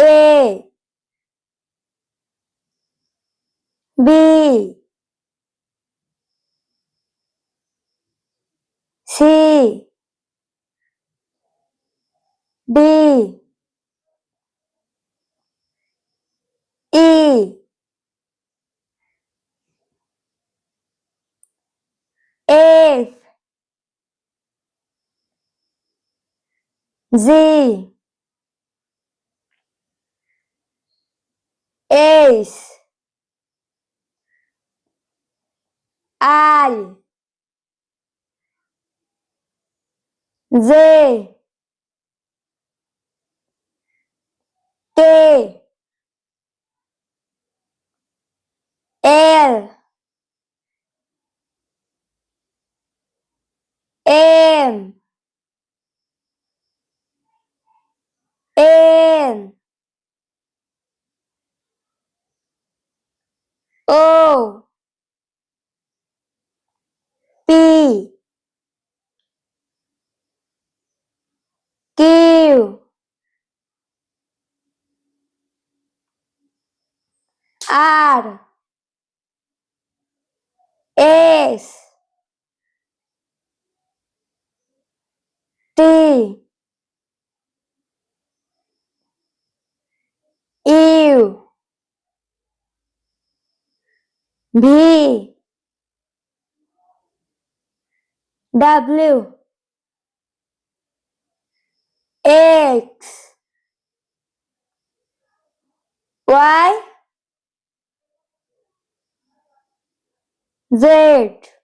A B C D E F Z H I J K L M N O P Q R S T U V W X Y Z